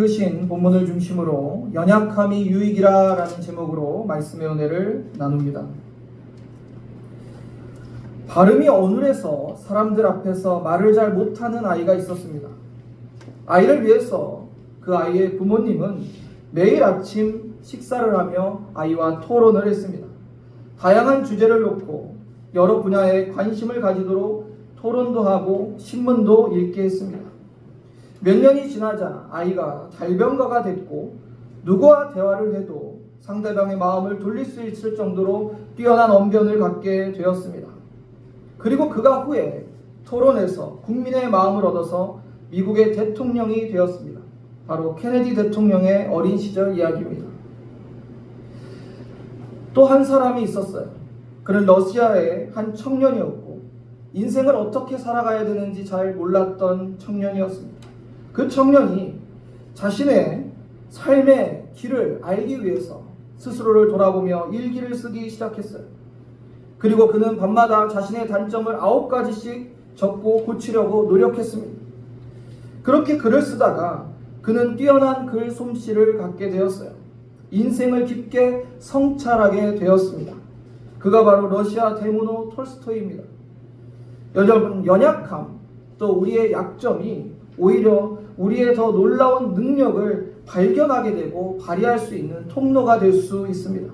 읽으신 본문을 중심으로 연약함이 유익이라 라는 제목으로 말씀의 은혜를 나눕니다. 발음이 어눌해서 사람들 앞에서 말을 잘 못하는 아이가 있었습니다. 아이를 위해서 그 아이의 부모님은 매일 아침 식사를 하며 아이와 토론을 했습니다. 다양한 주제를 놓고 여러 분야에 관심을 가지도록 토론도 하고 신문도 읽게 했습니다. 몇 년이 지나자 아이가 달변가가 됐고 누구와 대화를 해도 상대방의 마음을 돌릴 수 있을 정도로 뛰어난 언변을 갖게 되었습니다. 그리고 그가 후에 토론에서 국민의 마음을 얻어서 미국의 대통령이 되었습니다. 바로 케네디 대통령의 어린 시절 이야기입니다. 또 한 사람이 있었어요. 그는 러시아의 한 청년이었고 인생을 어떻게 살아가야 되는지 잘 몰랐던 청년이었습니다. 그 청년이 자신의 삶의 길을 알기 위해서 스스로를 돌아보며 일기를 쓰기 시작했어요. 그리고 그는 밤마다 자신의 단점을 9가지씩 적고 고치려고 노력했습니다. 그렇게 글을 쓰다가 그는 뛰어난 글 솜씨를 갖게 되었어요. 인생을 깊게 성찰하게 되었습니다. 그가 바로 러시아 대문호 톨스토이입니다. 여러분, 연약함 또 우리의 약점이 오히려 우리의 더 놀라운 능력을 발견하게 되고 발휘할 수 있는 통로가 될 수 있습니다.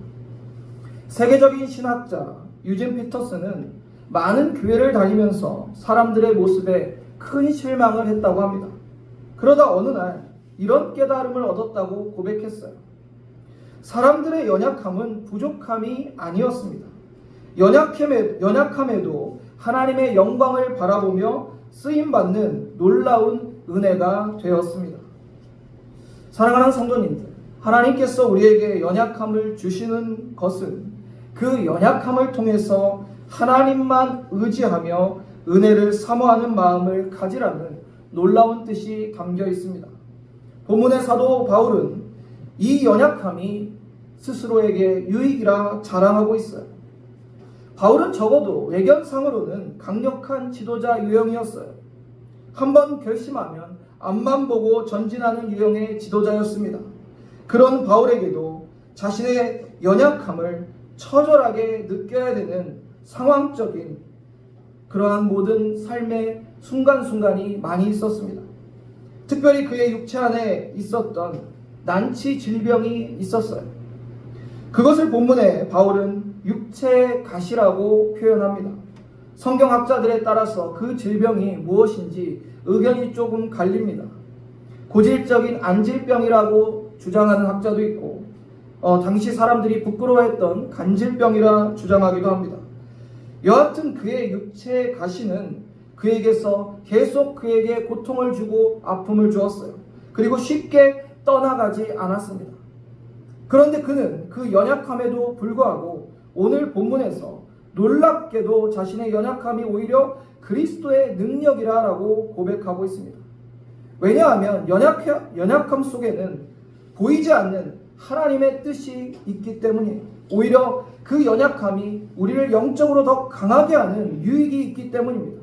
세계적인 신학자 유진 피터스는 많은 교회를 다니면서 사람들의 모습에 큰 실망을 했다고 합니다. 그러다 어느 날 이런 깨달음을 얻었다고 고백했어요. 사람들의 연약함은 부족함이 아니었습니다. 연약함에도 하나님의 영광을 바라보며 쓰임받는 놀라운 은혜가 되었습니다. 사랑하는 성도님들, 하나님께서 우리에게 연약함을 주시는 것은 그 연약함을 통해서 하나님만 의지하며 은혜를 사모하는 마음을 가지라는 놀라운 뜻이 담겨 있습니다. 본문의 사도 바울은 이 연약함이 스스로에게 유익이라 자랑하고 있어요. 바울은 적어도 외견상으로는 강력한 지도자 유형이었어요. 한번 결심하면 앞만 보고 전진하는 유형의 지도자였습니다. 그런 바울에게도 자신의 연약함을 처절하게 느껴야 되는 상황적인 그러한 모든 삶의 순간순간이 많이 있었습니다. 특별히 그의 육체 안에 있었던 난치 질병이 있었어요. 그것을 본문에 바울은 육체 가시라고 표현합니다. 성경학자들에 따라서 그 질병이 무엇인지 의견이 조금 갈립니다. 고질적인 안질병이라고 주장하는 학자도 있고 당시 사람들이 부끄러워했던 간질병이라 주장하기도 합니다. 여하튼 그의 육체 가시는 그에게서 계속 그에게 고통을 주고 아픔을 주었어요. 그리고 쉽게 떠나가지 않았습니다. 그런데 그는 그 연약함에도 불구하고 오늘 본문에서 놀랍게도 자신의 연약함이 오히려 그리스도의 능력이라고 고백하고 있습니다. 왜냐하면 연약함 속에는 보이지 않는 하나님의 뜻이 있기 때문이에요. 오히려 그 연약함이 우리를 영적으로 더 강하게 하는 유익이 있기 때문입니다.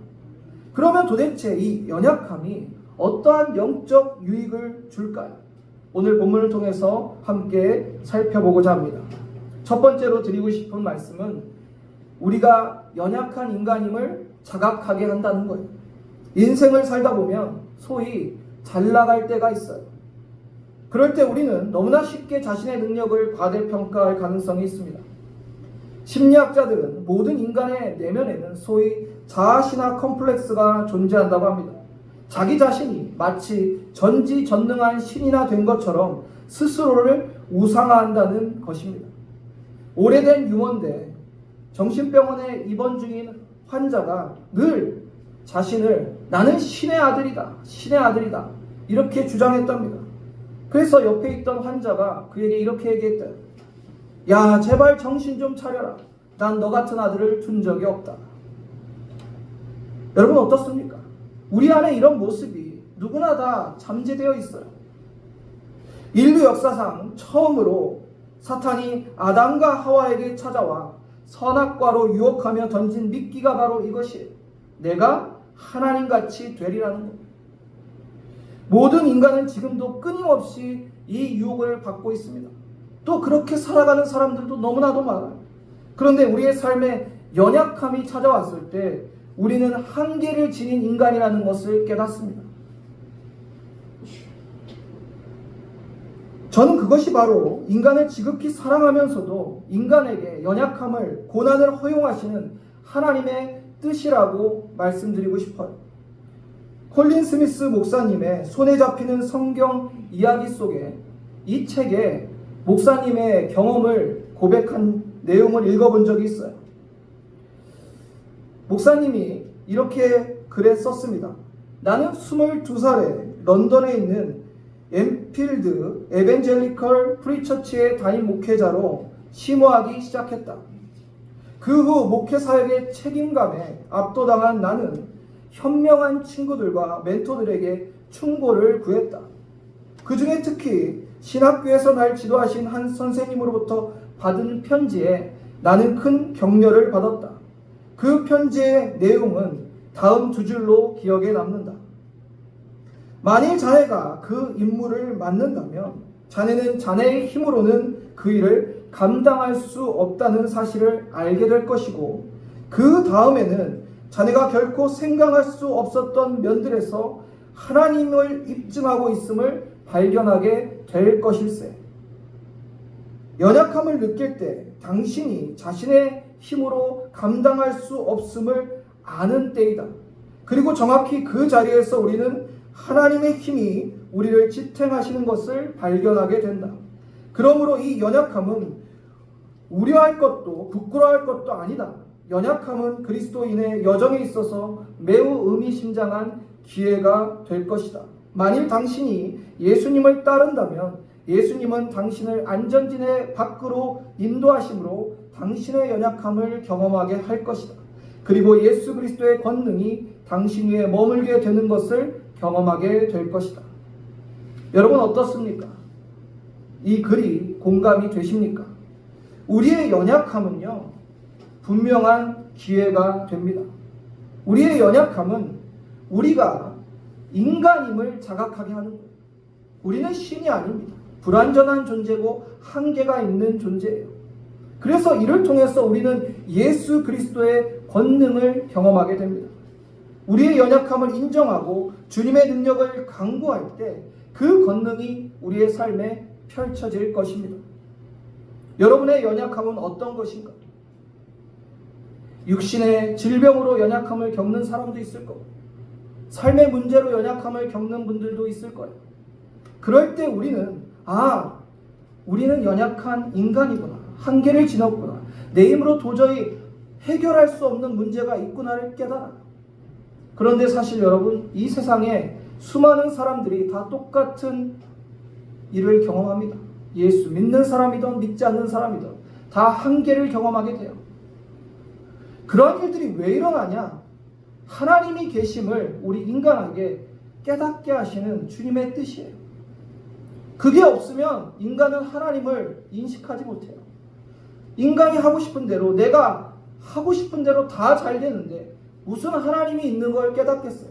그러면 도대체 이 연약함이 어떠한 영적 유익을 줄까요? 오늘 본문을 통해서 함께 살펴보고자 합니다. 첫 번째로 드리고 싶은 말씀은 우리가 연약한 인간임을 자각하게 한다는 거예요. 인생을 살다 보면 소위 잘 나갈 때가 있어요. 그럴 때 우리는 너무나 쉽게 자신의 능력을 과대평가할 가능성이 있습니다. 심리학자들은 모든 인간의 내면에는 소위 자아신화 컴플렉스가 존재한다고 합니다. 자기 자신이 마치 전지전능한 신이나 된 것처럼 스스로를 우상화한다는 것입니다. 오래된 유언데 정신병원에 입원 중인 환자가 늘 자신을 나는 신의 아들이다, 신의 아들이다 이렇게 주장했답니다. 그래서 옆에 있던 환자가 그에게 이렇게 얘기했대요. 야, 제발 정신 좀 차려라. 난 너 같은 아들을 둔 적이 없다. 여러분 어떻습니까? 우리 안에 이런 모습이 누구나 다 잠재되어 있어요. 인류 역사상 처음으로 사탄이 아담과 하와에게 찾아와 선악과로 유혹하며 던진 미끼가 바로 이것이에요. 내가 하나님같이 되리라는 것. 모든 인간은 지금도 끊임없이 이 유혹을 받고 있습니다. 또 그렇게 살아가는 사람들도 너무나도 많아요. 그런데 우리의 삶에 연약함이 찾아왔을 때 우리는 한계를 지닌 인간이라는 것을 깨닫습니다. 저는 그것이 바로 인간을 지극히 사랑하면서도 인간에게 연약함을, 고난을 허용하시는 하나님의 뜻이라고 말씀드리고 싶어요. 콜린 스미스 목사님의 손에 잡히는 성경 이야기 속에 이 책에 목사님의 경험을 고백한 내용을 읽어본 적이 있어요. 목사님이 이렇게 글에 썼습니다. 나는 22살에 런던에 있는 엠필드 에벤젤리컬 프리처치의 담임 목회자로 심호하기 시작했다. 그 후 목회 사역의 책임감에 압도당한 나는 현명한 친구들과 멘토들에게 충고를 구했다. 그 중에 특히 신학교에서 날 지도하신 한 선생님으로부터 받은 편지에 나는 큰 격려를 받았다. 그 편지의 내용은 다음 두 줄로 기억에 남는다. 만일 자네가 그 임무를 맡는다면 자네는 자네의 힘으로는 그 일을 감당할 수 없다는 사실을 알게 될 것이고, 그 다음에는 자네가 결코 생각할 수 없었던 면들에서 하나님을 입증하고 있음을 발견하게 될 것일세. 연약함을 느낄 때 당신이 자신의 힘으로 감당할 수 없음을 아는 때이다. 그리고 정확히 그 자리에서 우리는 하나님의 힘이 우리를 지탱하시는 것을 발견하게 된다. 그러므로 이 연약함은 우려할 것도 부끄러워할 것도 아니다. 연약함은 그리스도인의 여정에 있어서 매우 의미심장한 기회가 될 것이다. 만일 당신이 예수님을 따른다면 예수님은 당신을 안전지대 밖으로 인도하심으로 당신의 연약함을 경험하게 할 것이다. 그리고 예수 그리스도의 권능이 당신 위에 머물게 되는 것을 경험하게 될 것이다. 여러분 어떻습니까? 이 글이 공감이 되십니까? 우리의 연약함은요, 분명한 기회가 됩니다. 우리의 연약함은 우리가 인간임을 자각하게 하는 거예요. 우리는 신이 아닙니다. 불완전한 존재고 한계가 있는 존재예요. 그래서 이를 통해서 우리는 예수 그리스도의 권능을 경험하게 됩니다. 우리의 연약함을 인정하고 주님의 능력을 강구할 때 그 권능이 우리의 삶에 펼쳐질 것입니다. 여러분의 연약함은 어떤 것인가? 육신의 질병으로 연약함을 겪는 사람도 있을 거고, 삶의 문제로 연약함을 겪는 분들도 있을 거예요. 그럴 때 우리는 우리는 연약한 인간이구나, 한계를 지났구나, 내 힘으로 도저히 해결할 수 없는 문제가 있구나를 깨달아요. 그런데 사실 여러분, 이 세상에 수많은 사람들이 다 똑같은 일을 경험합니다. 예수 믿는 사람이든 믿지 않는 사람이든 다 한계를 경험하게 돼요. 그런 일들이 왜 일어나냐? 하나님이 계심을 우리 인간에게 깨닫게 하시는 주님의 뜻이에요. 그게 없으면 인간은 하나님을 인식하지 못해요. 인간이 하고 싶은 대로, 내가 하고 싶은 대로 다 잘 되는데 무슨 하나님이 있는 걸 깨닫겠어요?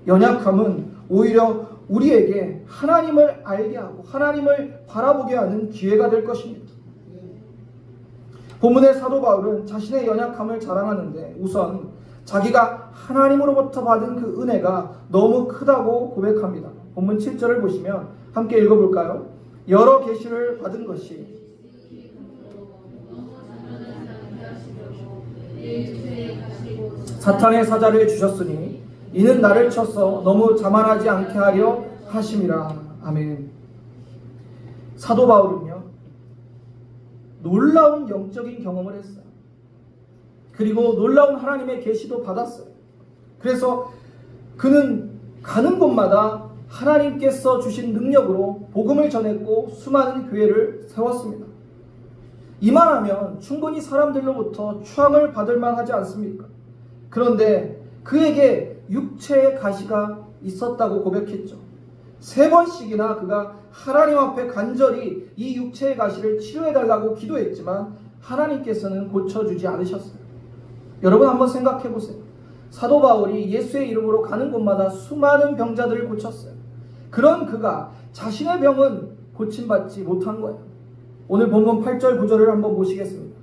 연약함은 오히려 우리에게 하나님을 알게 하고 하나님을 바라보게 하는 기회가 될 것입니다. 본문의 사도 바울은 자신의 연약함을 자랑하는데 우선 자기가 하나님으로부터 받은 그 은혜가 너무 크다고 고백합니다. 본문 7절을 보시면 함께 읽어볼까요? 여러 계시를 받은 것이 사탄의 사자를 주셨으니 이는 나를 쳐서 너무 자만하지 않게 하려 하심이라. 아멘. 사도 바울은요, 놀라운 영적인 경험을 했어요. 그리고 놀라운 하나님의 계시도 받았어요. 그래서 그는 가는 곳마다 하나님께서 주신 능력으로 복음을 전했고 수많은 교회를 세웠습니다. 이만하면 충분히 사람들로부터 추앙을 받을 만하지 않습니까? 그런데 그에게 육체의 가시가 있었다고 고백했죠. 3번씩이나 그가 하나님 앞에 간절히 이 육체의 가시를 치료해달라고 기도했지만 하나님께서는 고쳐주지 않으셨어요. 여러분 한번 생각해 보세요. 사도 바울이 예수의 이름으로 가는 곳마다 수많은 병자들을 고쳤어요. 그런 그가 자신의 병은 고침받지 못한 거예요. 오늘 본문 8절 9절을 한번 보시겠습니다.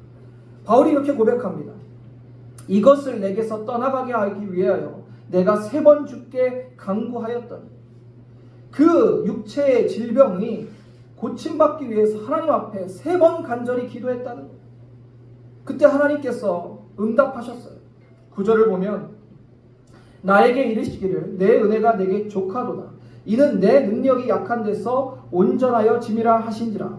바울이 이렇게 고백합니다. 이것을 내게서 떠나가게 하기 위하여 내가 3번 주께 간구하였더니, 그 육체의 질병이 고침받기 위해서 하나님 앞에 3번 간절히 기도했다는 거예요. 그때 하나님께서 응답하셨어요. 9절을 보면 나에게 이르시기를 내 은혜가 내게 족하도다. 이는 내 능력이 약한 데서 온전하여 짐이라 하신지라.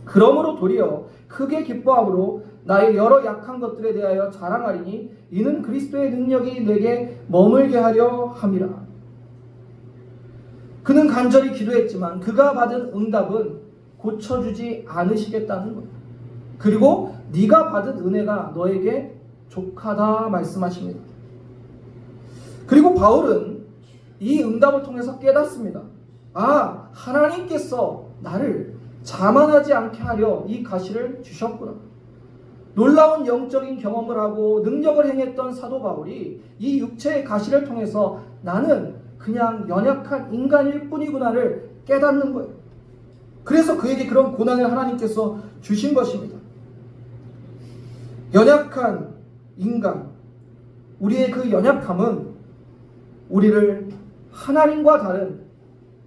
그러므로 도리어 크게 기뻐함으로 나의 여러 약한 것들에 대하여 자랑하리니 이는 그리스도의 능력이 내게 머물게 하려 함이라. 그는 간절히 기도했지만 그가 받은 응답은 고쳐주지 않으시겠다는 거예요. 그리고 네가 받은 은혜가 너에게 족하다 말씀하십니다. 그리고 바울은 이 응답을 통해서 깨닫습니다. 아, 하나님께서 나를 자만하지 않게 하려 이 가시를 주셨구나. 놀라운 영적인 경험을 하고 능력을 행했던 사도 바울이 이 육체의 가시를 통해서 나는 그냥 연약한 인간일 뿐이구나를 깨닫는 거예요. 그래서 그에게 그런 고난을 하나님께서 주신 것입니다. 연약한 인간, 우리의 그 연약함은 우리를 하나님과 다른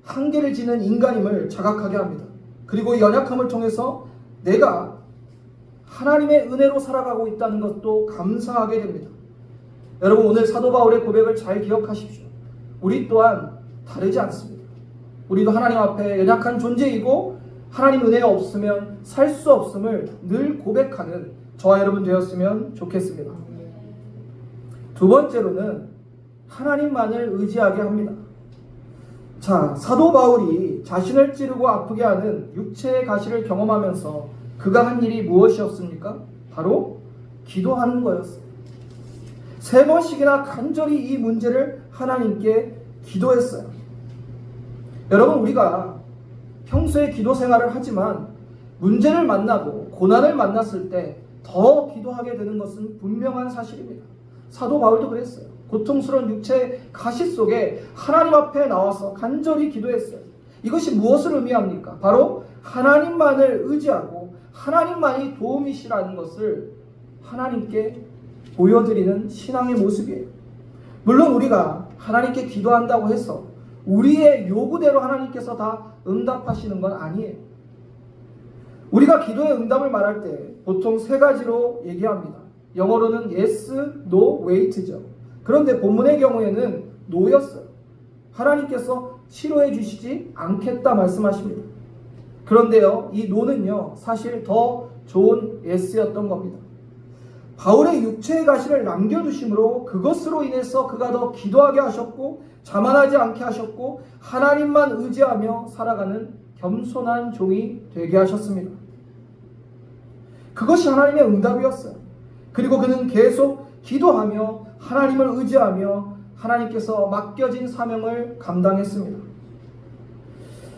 한계를 지는 인간임을 자각하게 합니다. 그리고 연약함을 통해서 내가 하나님의 은혜로 살아가고 있다는 것도 감사하게 됩니다. 여러분, 오늘 사도 바울의 고백을 잘 기억하십시오. 우리 또한 다르지 않습니다. 우리도 하나님 앞에 연약한 존재이고 하나님 은혜 없으면 살 수 없음을 늘 고백하는 저와 여러분 되었으면 좋겠습니다. 두 번째로는 하나님만을 의지하게 합니다. 자, 사도 바울이 자신을 찌르고 아프게 하는 육체의 가시를 경험하면서 그가 한 일이 무엇이었습니까? 바로 기도하는 거였어요. 3번씩이나 간절히 이 문제를 하나님께 기도했어요. 여러분, 우리가 평소에 기도 생활을 하지만 문제를 만나고 고난을 만났을 때 더 기도하게 되는 것은 분명한 사실입니다. 사도 바울도 그랬어요. 고통스러운 육체의 가시 속에 하나님 앞에 나와서 간절히 기도했어요. 이것이 무엇을 의미합니까? 바로 하나님만을 의지하고 하나님만이 도움이시라는 것을 하나님께 보여드리는 신앙의 모습이에요. 물론 우리가 하나님께 기도한다고 해서 우리의 요구대로 하나님께서 다 응답하시는 건 아니에요. 우리가 기도의 응답을 말할 때 보통 3가지로 얘기합니다. 영어로는 yes, no, wait죠. 그런데 본문의 경우에는 no였어요. 하나님께서 치료해 주시지 않겠다 말씀하십니다. 그런데요, 이 no는요, 사실 더 좋은 yes였던 겁니다. 바울의 육체의 가시를 남겨두심으로 그것으로 인해서 그가 더 기도하게 하셨고 자만하지 않게 하셨고 하나님만 의지하며 살아가는 겸손한 종이 되게 하셨습니다. 그것이 하나님의 응답이었어요. 그리고 그는 계속 기도하며 하나님을 의지하며 하나님께서 맡겨진 사명을 감당했습니다.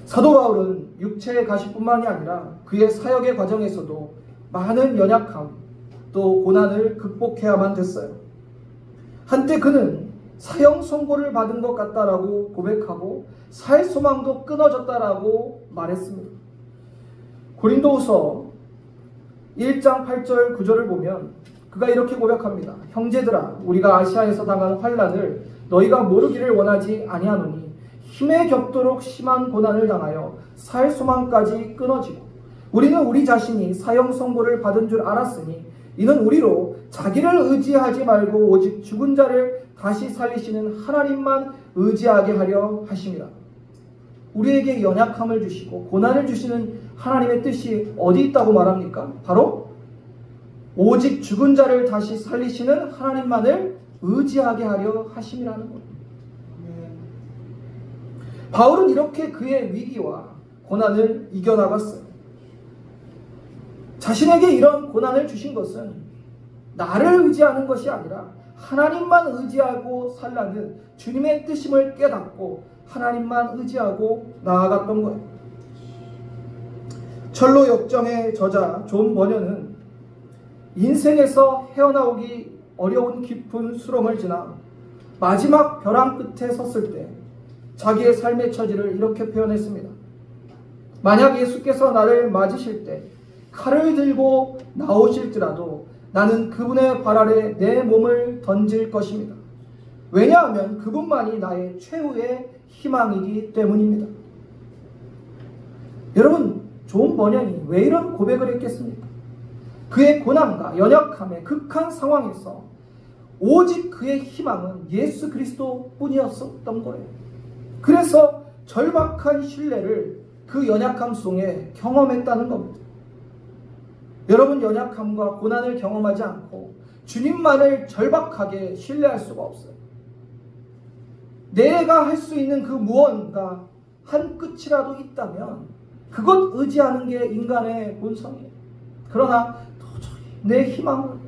사도 바울은 육체의 가시뿐만이 아니라 그의 사역의 과정에서도 많은 연약함 또 고난을 극복해야만 됐어요. 한때 그는 사형 선고를 받은 것 같다라고 고백하고 살 소망도 끊어졌다라고 말했습니다. 고린도후서 1장 8절 9절을 보면 그가 이렇게 고백합니다. 형제들아, 우리가 아시아에서 당한 환난을 너희가 모르기를 원하지 아니하노니 힘에 겹도록 심한 고난을 당하여 살 소망까지 끊어지고 우리는 우리 자신이 사형 선고를 받은 줄 알았으니 이는 우리로 자기를 의지하지 말고 오직 죽은 자를 다시 살리시는 하나님만 의지하게 하려 하심이라. 우리에게 연약함을 주시고 고난을 주시는 하나님의 뜻이 어디 있다고 말합니까? 바로 오직 죽은 자를 다시 살리시는 하나님만을 의지하게 하려 하심이라는 것. 바울은 이렇게 그의 위기와 고난을 이겨나갔어요. 자신에게 이런 고난을 주신 것은 나를 의지하는 것이 아니라 하나님만 의지하고 살라는 주님의 뜻임을 깨닫고 하나님만 의지하고 나아갔던 거예요. 철로 역정의 저자 존 버녀는 인생에서 헤어나오기 어려운 깊은 수렁을 지나 마지막 벼랑 끝에 섰을 때 자기의 삶의 처지를 이렇게 표현했습니다. 만약 예수께서 나를 맞으실 때 칼을 들고 나오실지라도 나는 그분의 발 아래 내 몸을 던질 것입니다. 왜냐하면 그분만이 나의 최후의 희망이기 때문입니다. 여러분, 존 버년이 왜 이런 고백을 했겠습니까? 그의 고난과 연약함의 극한 상황에서 오직 그의 희망은 예수 그리스도 뿐이었던 거예요. 그래서 절박한 신뢰를 그 연약함 속에 경험했다는 겁니다. 여러분, 연약함과 고난을 경험하지 않고 주님만을 절박하게 신뢰할 수가 없어요. 내가 할 수 있는 그 무언가 한 끝이라도 있다면 그것 의지하는 게 인간의 본성이에요. 그러나 도저히 내 희망은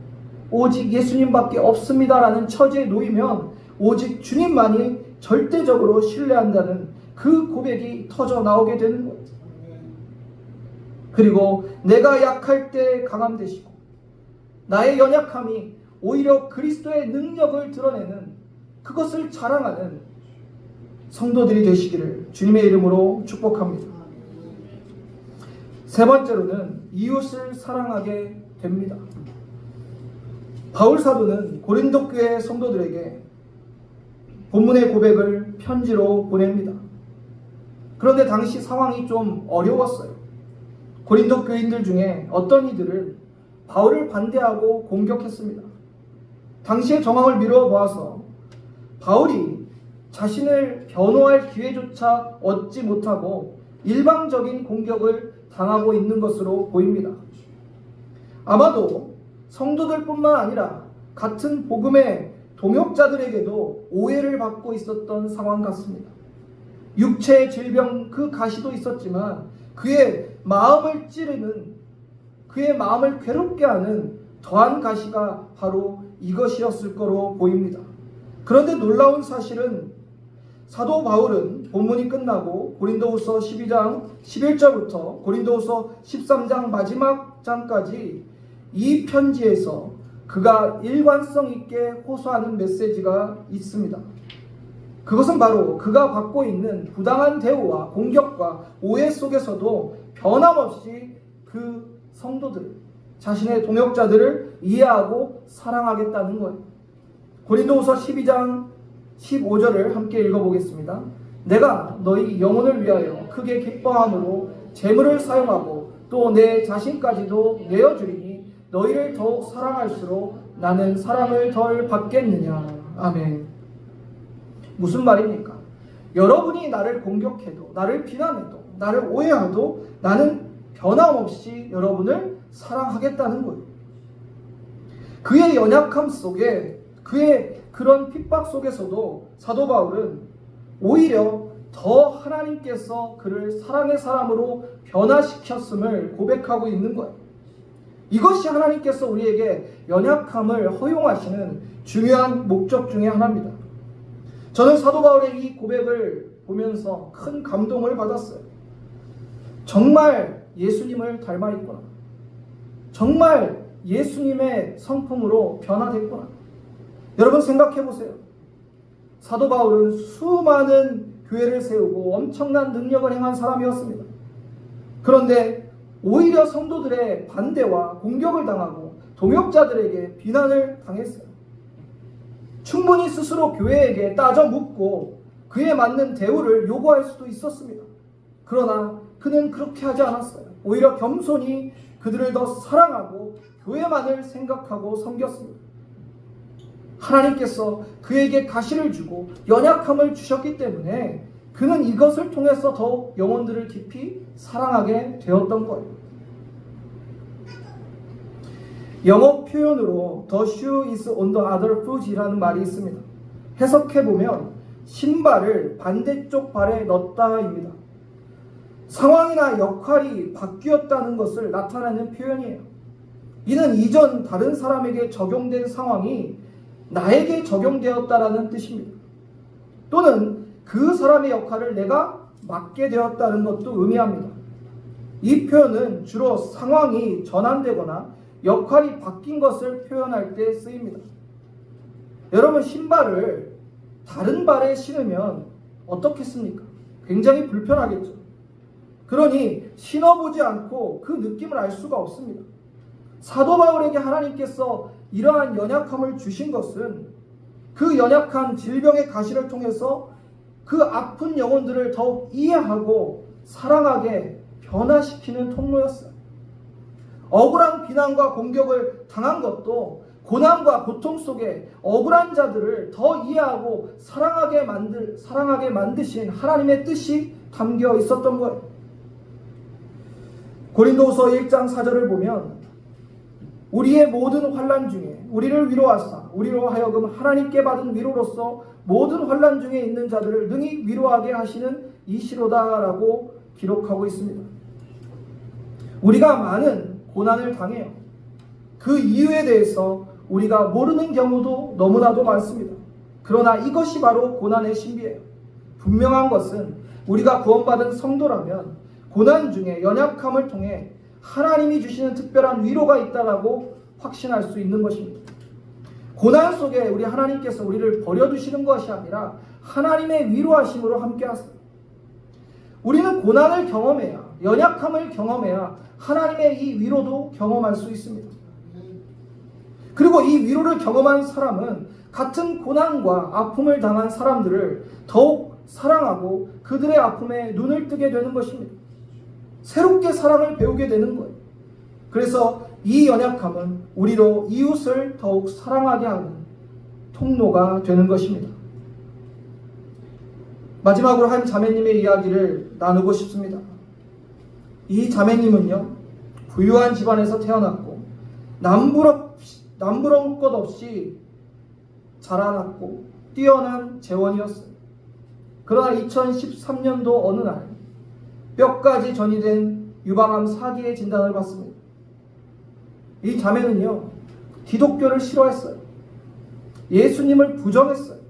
오직 예수님밖에 없습니다라는 처지에 놓이면 오직 주님만이 절대적으로 신뢰한다는 그 고백이 터져 나오게 되는 거예요. 그리고 내가 약할 때 강함 되시고 나의 연약함이 오히려 그리스도의 능력을 드러내는 그것을 자랑하는 성도들이 되시기를 주님의 이름으로 축복합니다. 세 번째로는 이웃을 사랑하게 됩니다. 바울 사도는 고린도 교회 성도들에게 본문의 고백을 편지로 보냅니다. 그런데 당시 상황이 좀 어려웠어요. 고린도 교인들 중에 어떤 이들은 바울을 반대하고 공격했습니다. 당시의 정황을 미루어 보아서 바울이 자신을 변호할 기회조차 얻지 못하고 일방적인 공격을 당하고 있는 것으로 보입니다. 아마도 성도들뿐만 아니라 같은 복음의 동역자들에게도 오해를 받고 있었던 상황 같습니다. 육체의 질병 그 가시도 있었지만 그의 마음을 찌르는, 그의 마음을 괴롭게 하는 더한 가시가 바로 이것이었을 거로 보입니다. 그런데 놀라운 사실은 사도 바울은 본문이 끝나고 고린도후서 12장 11절부터 고린도후서 13장 마지막 장까지 이 편지에서 그가 일관성 있게 호소하는 메시지가 있습니다. 그것은 바로 그가 받고 있는 부당한 대우와 공격과 오해 속에서도 변함없이 그 성도들, 자신의 동역자들을 이해하고 사랑하겠다는 거예요. 고린도후서 12장 15절을 함께 읽어보겠습니다. 내가 너희 영혼을 위하여 크게 기뻐함으로 재물을 사용하고 또 내 자신까지도 내어주리니 너희를 더욱 사랑할수록 나는 사랑을 덜 받겠느냐. 아멘. 무슨 말입니까? 여러분이 나를 공격해도, 나를 비난해도, 나를 오해해도 나는 변함없이 여러분을 사랑하겠다는 거예요. 그의 연약함 속에, 그의 그런 핍박 속에서도 사도 바울은 오히려 더 하나님께서 그를 사랑의 사람으로 변화시켰음을 고백하고 있는 거예요. 이것이 하나님께서 우리에게 연약함을 허용하시는 중요한 목적 중에 하나입니다. 저는 사도 바울의 이 고백을 보면서 큰 감동을 받았어요. 정말 예수님을 닮아 있구나. 정말 예수님의 성품으로 변화됐구나. 여러분 생각해 보세요. 사도 바울은 수많은 교회를 세우고 엄청난 능력을 행한 사람이었습니다. 그런데 오히려 성도들의 반대와 공격을 당하고 동역자들에게 비난을 당했어요. 충분히 스스로 교회에게 따져 묻고 그에 맞는 대우를 요구할 수도 있었습니다. 그러나 그는 그렇게 하지 않았어요. 오히려 겸손히 그들을 더 사랑하고 교회만을 생각하고 섬겼습니다. 하나님께서 그에게 가시를 주고 연약함을 주셨기 때문에 그는 이것을 통해서 더욱 영혼들을 깊이 사랑하게 되었던 거예요. 영어 표현으로 The shoe is on the other foot이라는 말이 있습니다. 해석해보면 신발을 반대쪽 발에 넣었다입니다. 상황이나 역할이 바뀌었다는 것을 나타내는 표현이에요. 이는 이전 다른 사람에게 적용된 상황이 나에게 적용되었다라는 뜻입니다. 또는 그 사람의 역할을 내가 맡게 되었다는 것도 의미합니다. 이 표현은 주로 상황이 전환되거나 역할이 바뀐 것을 표현할 때 쓰입니다. 여러분, 신발을 다른 발에 신으면 어떻겠습니까? 굉장히 불편하겠죠. 그러니 신어보지 않고 그 느낌을 알 수가 없습니다. 사도 바울에게 하나님께서 이러한 연약함을 주신 것은 그 연약한 질병의 가시를 통해서 그 아픈 영혼들을 더욱 이해하고 사랑하게 변화시키는 통로였어요. 억울한 비난과 공격을 당한 것도 고난과 고통 속에 억울한 자들을 더 이해하고 사랑하게 만드신 하나님의 뜻이 담겨 있었던 거예요. 고린도후서 1장 4절을 보면 우리의 모든 환난 중에 우리를 위로하사 우리로 하여금 하나님께 받은 위로로서 모든 환난 중에 있는 자들을 능히 위로하게 하시는 이시로다라고 기록하고 있습니다. 우리가 많은 고난을 당해요. 그 이유에 대해서 우리가 모르는 경우도 너무나도 많습니다. 그러나 이것이 바로 고난의 신비예요. 분명한 것은 우리가 구원받은 성도라면 고난 중에 연약함을 통해 하나님이 주시는 특별한 위로가 있다라고 확신할 수 있는 것입니다. 고난 속에 우리 하나님께서 우리를 버려두시는 것이 아니라 하나님의 위로하심으로 함께 하세요. 우리는 고난을 경험해야, 연약함을 경험해야 하나님의 이 위로도 경험할 수 있습니다. 그리고 이 위로를 경험한 사람은 같은 고난과 아픔을 당한 사람들을 더욱 사랑하고 그들의 아픔에 눈을 뜨게 되는 것입니다. 새롭게 사랑을 배우게 되는 거예요. 그래서 이 연약함은 우리로 이웃을 더욱 사랑하게 하는 통로가 되는 것입니다. 마지막으로 한 자매님의 이야기를 나누고 싶습니다. 이 자매님은요, 부유한 집안에서 태어났고 남부러울 것 없이 자라났고 뛰어난 재원이었어요. 그러나 2013년도 어느 날 뼈까지 전이 된 유방암 4기의 진단을 받습니다. 이 자매는요, 기독교를 싫어했어요. 예수님을 부정했어요.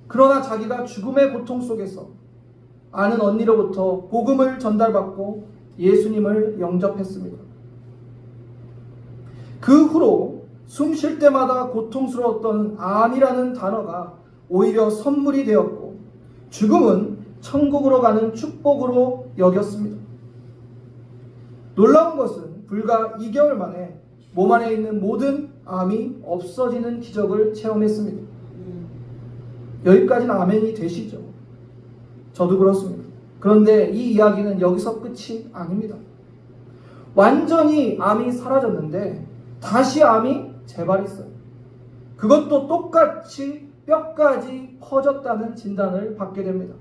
그러나 자기가 죽음의 고통 속에서 아는 언니로부터 복음을 전달받고 예수님을 영접했습니다. 그 후로 숨 쉴 때마다 고통스러웠던 암이라는 단어가 오히려 선물이 되었고 죽음은 천국으로 가는 축복으로 여겼습니다. 놀라운 것은 불과 2개월 만에 몸 안에 있는 모든 암이 없어지는 기적을 체험했습니다. 여기까지는 아멘이 되시죠? 저도 그렇습니다. 그런데 이 이야기는 여기서 끝이 아닙니다. 완전히 암이 사라졌는데 다시 암이 재발했어요. 그것도 똑같이 뼈까지 퍼졌다는 진단을 받게 됩니다.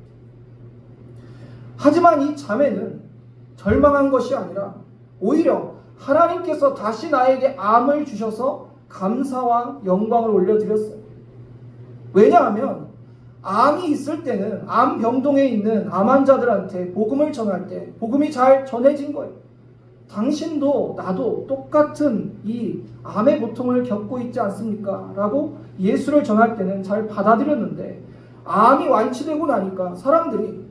하지만 이 자매는 절망한 것이 아니라 오히려 하나님께서 다시 나에게 암을 주셔서 감사와 영광을 올려드렸어요. 왜냐하면 암이 있을 때는 암 병동에 있는 암 환자들한테 복음을 전할 때 복음이 잘 전해진 거예요. 당신도 나도 똑같은 이 암의 고통을 겪고 있지 않습니까? 라고 예수를 전할 때는 잘 받아들였는데 암이 완치되고 나니까 사람들이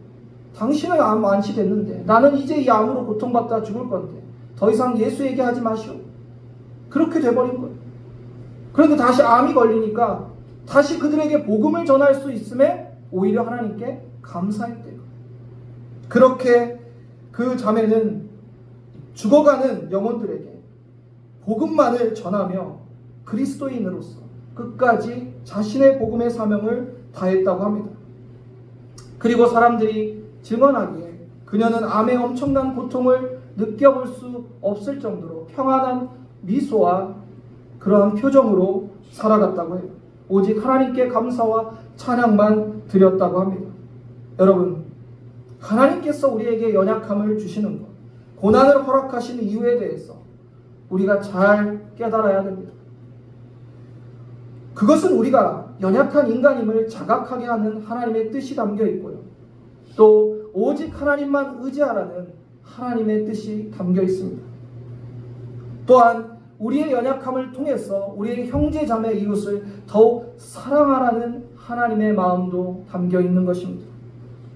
당신은 암 완치됐는데 나는 이제 이 암으로 고통받다 죽을 건데 더 이상 예수 얘기하지 마시오. 그렇게 돼버린 거예요. 그런데 다시 암이 걸리니까 다시 그들에게 복음을 전할 수 있음에 오히려 하나님께 감사했대요. 그렇게 그 자매는 죽어가는 영혼들에게 복음만을 전하며 그리스도인으로서 끝까지 자신의 복음의 사명을 다했다고 합니다. 그리고 사람들이 증언하기에 그녀는 암의 엄청난 고통을 느껴볼 수 없을 정도로 평안한 미소와 그러한 표정으로 살아갔다고 해요. 오직 하나님께 감사와 찬양만 드렸다고 합니다. 여러분, 하나님께서 우리에게 연약함을 주시는 것, 고난을 허락하시는 이유에 대해서 우리가 잘 깨달아야 됩니다. 그것은 우리가 연약한 인간임을 자각하게 하는 하나님의 뜻이 담겨 있고요. 또 오직 하나님만 의지하라는 하나님의 뜻이 담겨 있습니다. 또한 우리의 연약함을 통해서 우리의 형제 자매 이웃을 더욱 사랑하라는 하나님의 마음도 담겨 있는 것입니다.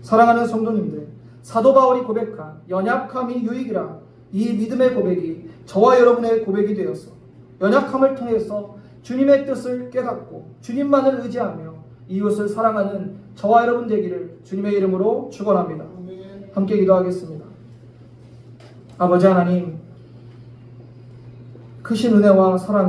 사랑하는 성도님들, 사도 바울이 고백한 연약함이 유익이라 이 믿음의 고백이 저와 여러분의 고백이 되어서 연약함을 통해서 주님의 뜻을 깨닫고 주님만을 의지하며 이웃을 사랑하는 저와 여러분 되기를 주님의 이름으로 축원합니다. 함께 기도하겠습니다. 아버지 하나님, 크신 은혜와 사랑에